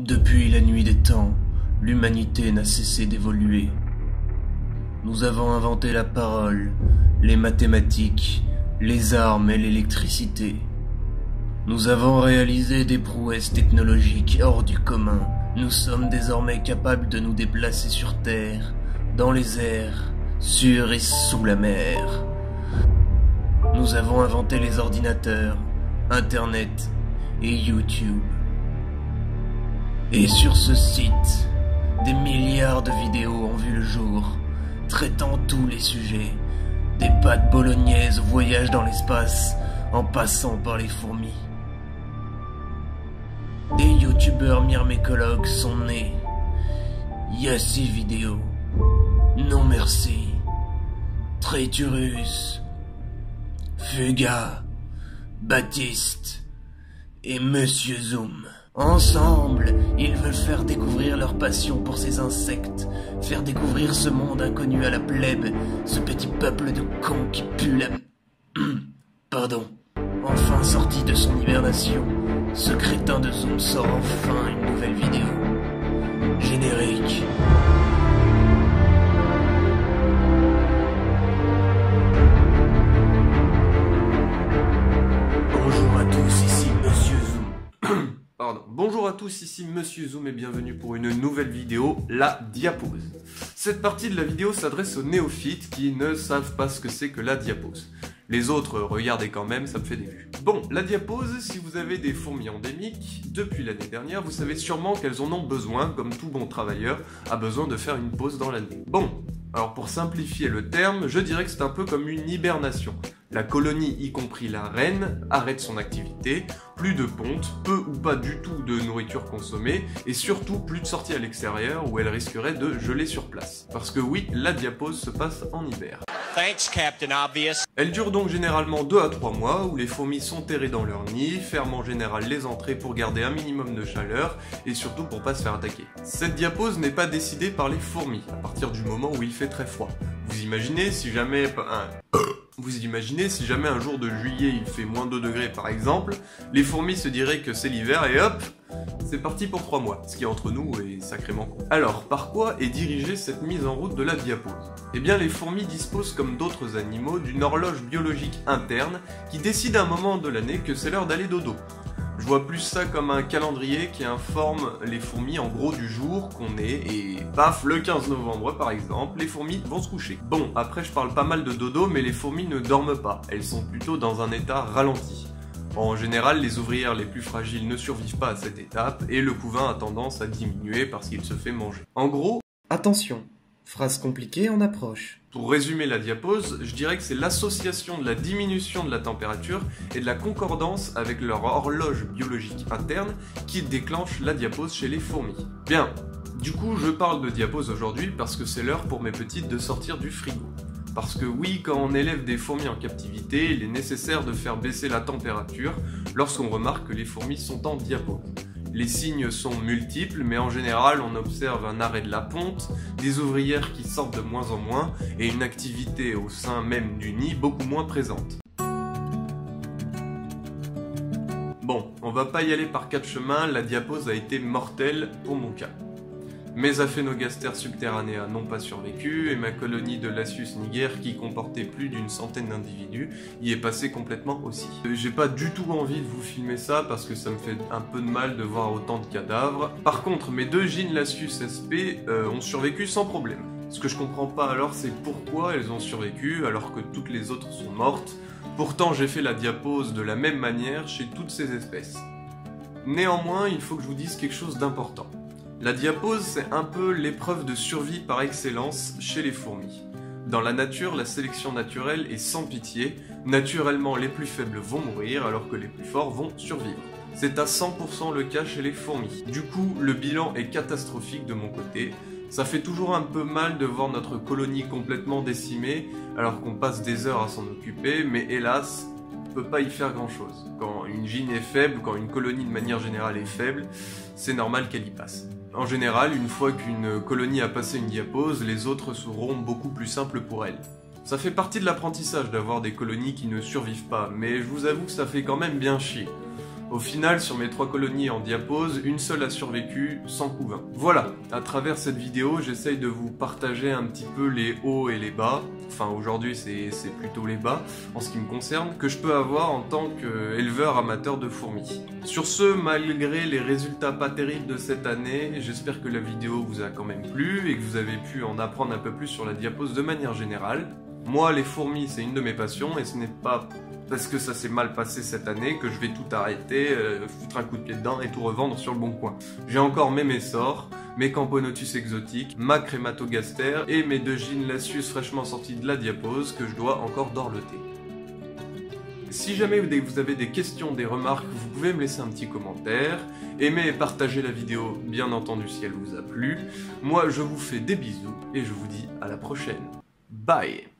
Depuis la nuit des temps, l'humanité n'a cessé d'évoluer. Nous avons inventé la parole, les mathématiques, les armes et l'électricité. Nous avons réalisé des prouesses technologiques hors du commun. Nous sommes désormais capables de nous déplacer sur Terre, dans les airs, sur et sous la mer. Nous avons inventé les ordinateurs, Internet et YouTube. Et sur ce site, des milliards de vidéos ont vu le jour, traitant tous les sujets, des pâtes bolognaises au voyage dans l'espace, en passant par les fourmis. Des youtubeurs myrmécologues sont nés. Yassi Vidéo, Non Merci, Tréturus, Fuga, Baptiste et Monsieur Zoom. Ensemble, ils veulent faire découvrir leur passion pour ces insectes, faire découvrir ce monde inconnu à la plèbe, ce petit peuple de cons qui pue la... Pardon. Enfin sorti de son hibernation, ce crétin de Zoom sort enfin une nouvelle vidéo. Générique. Bonjour à tous, ici Monsieur Zoom. Pardon. Bonjour à tous, ici Monsieur Zoom et bienvenue pour une nouvelle vidéo, la diapose. Cette partie de la vidéo s'adresse aux néophytes qui ne savent pas ce que c'est que la diapose. Les autres, regardez quand même, ça me fait des vues. Bon, la diapose, si vous avez des fourmis endémiques, depuis l'année dernière, vous savez sûrement qu'elles en ont besoin, comme tout bon travailleur a besoin de faire une pause dans l'année. Bon, alors pour simplifier le terme, je dirais que c'est un peu comme une hibernation. La colonie, y compris la reine, arrête son activité, plus de ponte, peu ou pas du tout de nourriture consommée, et surtout plus de sorties à l'extérieur où elle risquerait de geler sur place. Parce que oui, la diapose se passe en hiver. Thanks, Captain Obvious. Elle dure donc généralement 2 à 3 mois où les fourmis sont terrées dans leur nid, ferment en général les entrées pour garder un minimum de chaleur et surtout pour pas se faire attaquer. Cette diapose n'est pas décidée par les fourmis à partir du moment où il fait très froid. Vous imaginez si jamais un jour de juillet il fait moins 2 degrés par exemple, les fourmis se diraient que c'est l'hiver et hop, c'est parti pour 3 mois, ce qui entre nous est sacrément con. Alors, par quoi est dirigée cette mise en route de la diapose? Eh bien, les fourmis disposent comme d'autres animaux d'une horloge biologique interne qui décide à un moment de l'année que c'est l'heure d'aller dodo. Je vois plus ça comme un calendrier qui informe les fourmis en gros du jour qu'on est et paf, le 15 novembre par exemple, les fourmis vont se coucher. Bon, après je parle pas mal de dodo mais les fourmis ne dorment pas, elles sont plutôt dans un état ralenti. En général, les ouvrières les plus fragiles ne survivent pas à cette étape et le couvain a tendance à diminuer parce qu'il se fait manger. En gros, attention, phrase compliquée en approche. Pour résumer la diapose, je dirais que c'est l'association de la diminution de la température et de la concordance avec leur horloge biologique interne qui déclenche la diapose chez les fourmis. Bien, du coup je parle de diapose aujourd'hui parce que c'est l'heure pour mes petites de sortir du frigo. Parce que oui, quand on élève des fourmis en captivité, il est nécessaire de faire baisser la température lorsqu'on remarque que les fourmis sont en diapose. Les signes sont multiples, mais en général, on observe un arrêt de la ponte, des ouvrières qui sortent de moins en moins, et une activité au sein même du nid beaucoup moins présente. Bon, on va pas y aller par 4 chemins, la diapose a été mortelle pour mon cas. Mes aphénogastères subterranéens n'ont pas survécu, et ma colonie de Lasius niger, qui comportait plus d'une centaine d'individus, y est passée complètement aussi. J'ai pas du tout envie de vous filmer ça, parce que ça me fait un peu de mal de voir autant de cadavres. Par contre, mes 2 gines Lasius SP ont survécu sans problème. Ce que je comprends pas alors, c'est pourquoi elles ont survécu, alors que toutes les autres sont mortes. Pourtant, j'ai fait la diapose de la même manière chez toutes ces espèces. Néanmoins, il faut que je vous dise quelque chose d'important. La diapose, c'est un peu l'épreuve de survie par excellence chez les fourmis. Dans la nature, la sélection naturelle est sans pitié. Naturellement, les plus faibles vont mourir alors que les plus forts vont survivre. C'est à 100% le cas chez les fourmis. Du coup, le bilan est catastrophique de mon côté. Ça fait toujours un peu mal de voir notre colonie complètement décimée alors qu'on passe des heures à s'en occuper, mais hélas, on peut pas y faire grand chose. Quand une gine est faible, quand une colonie de manière générale est faible, c'est normal qu'elle y passe. En général, une fois qu'une colonie a passé une diapose, les autres seront beaucoup plus simples pour elle. Ça fait partie de l'apprentissage d'avoir des colonies qui ne survivent pas, mais je vous avoue que ça fait quand même bien chier. Au final, sur mes 3 colonies en diapose, une seule a survécu sans couvain. Voilà, à travers cette vidéo, j'essaye de vous partager un petit peu les hauts et les bas, enfin aujourd'hui c'est plutôt les bas, en ce qui me concerne, que je peux avoir en tant qu'éleveur amateur de fourmis. Sur ce, malgré les résultats pas terribles de cette année, j'espère que la vidéo vous a quand même plu et que vous avez pu en apprendre un peu plus sur la diapose de manière générale. Moi, les fourmis, c'est une de mes passions et ce n'est pas parce que ça s'est mal passé cette année que je vais tout arrêter, foutre un coup de pied dedans et tout revendre sur le bon coin. J'ai encore mes Messors, mes Camponotus exotiques, ma Crématogaster et mes 2 Gines Lasius fraîchement sortis de la diapose que je dois encore dorloter. Si jamais vous avez des questions, des remarques, vous pouvez me laisser un petit commentaire. Aimez et partagez la vidéo, bien entendu si elle vous a plu. Moi, je vous fais des bisous et je vous dis à la prochaine. Bye!